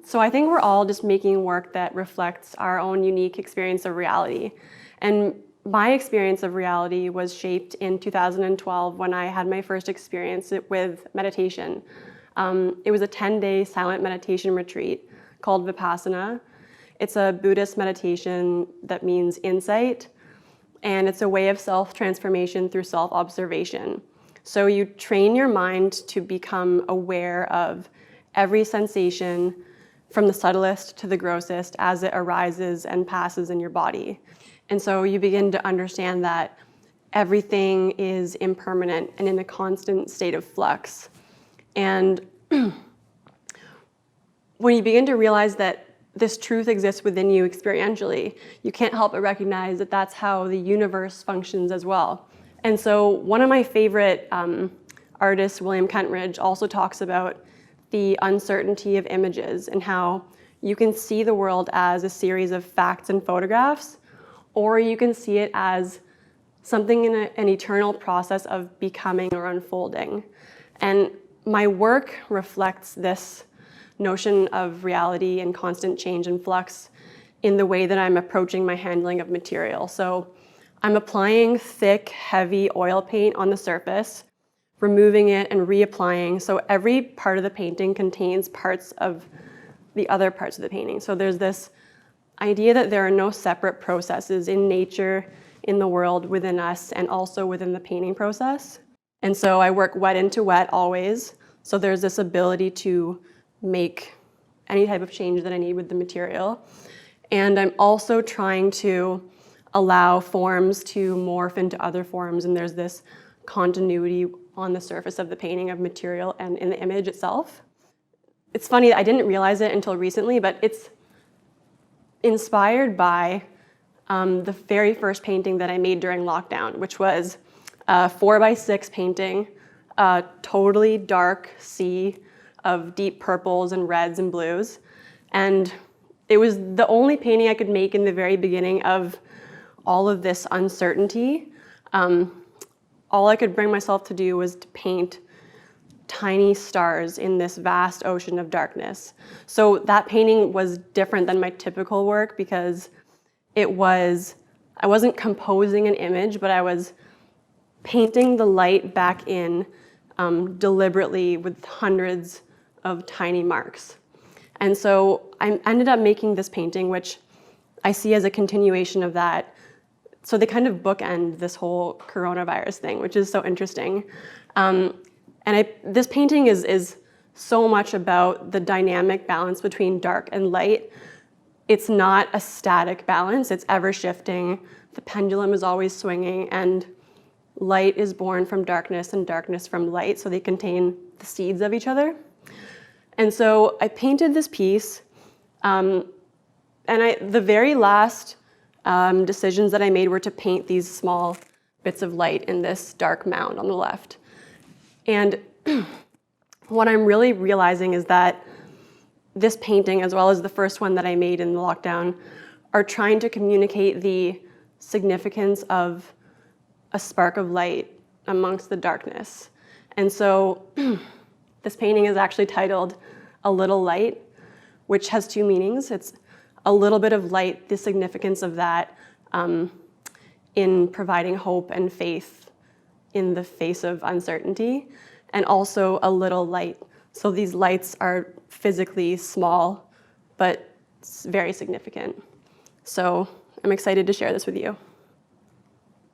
So I think we're all just making work that reflects our own unique experience of reality. And my experience of reality was shaped in 2012 when I had my first experience with meditation. It was a 10-day silent meditation retreat called Vipassana. It's a Buddhist meditation that means insight, and it's a way of self-transformation through self-observation. So you train your mind to become aware of every sensation, from the subtlest to the grossest, as it arises and passes in your body. And so you begin to understand that everything is impermanent and in a constant state of flux. And when you begin to realize that this truth exists within you experientially, you can't help but recognize that that's how the universe functions as well. And so one of my favorite artists, William Kentridge, also talks about the uncertainty of images and how you can see the world as a series of facts and photographs, or you can see it as something in an eternal process of becoming or unfolding. And my work reflects this notion of reality and constant change and flux in the way that I'm approaching my handling of material. So I'm applying thick, heavy oil paint on the surface, removing it and reapplying. So every part of the painting contains parts of the other parts of the painting. So there's this idea that there are no separate processes in nature, in the world, within us, and also within the painting process. And so I work wet into wet always. So there's this ability to make any type of change that I need with the material. And I'm also trying to allow forms to morph into other forms, and there's this continuity on the surface of the painting of material and in the image itself. It's funny, I didn't realize it until recently, but it's inspired by the very first painting that I made during lockdown, which was a 4x6 painting, a totally dark sea of deep purples and reds and blues. And it was the only painting I could make in the very beginning of all of this uncertainty. All I could bring myself to do was to paint tiny stars in this vast ocean of darkness. So that painting was different than my typical work because I wasn't composing an image, but I was painting the light back in deliberately with hundreds of tiny marks. And so I ended up making this painting, which I see as a continuation of that. So they kind of bookend this whole coronavirus thing, which is so interesting. This painting is so much about the dynamic balance between dark and light. It's not a static balance, it's ever shifting. The pendulum is always swinging, and light is born from darkness and darkness from light, so they contain the seeds of each other. And so I painted this piece, and the very last decisions that I made were to paint these small bits of light in this dark mound on the left. And what I'm really realizing is that this painting, as well as the first one that I made in the lockdown, are trying to communicate the significance of a spark of light amongst the darkness. And so this painting is actually titled A Little Light, which has two meanings. It's a little bit of light, the significance of that in providing hope and faith in the face of uncertainty, and also a little light. So these lights are physically small, but very significant. So I'm excited to share this with you.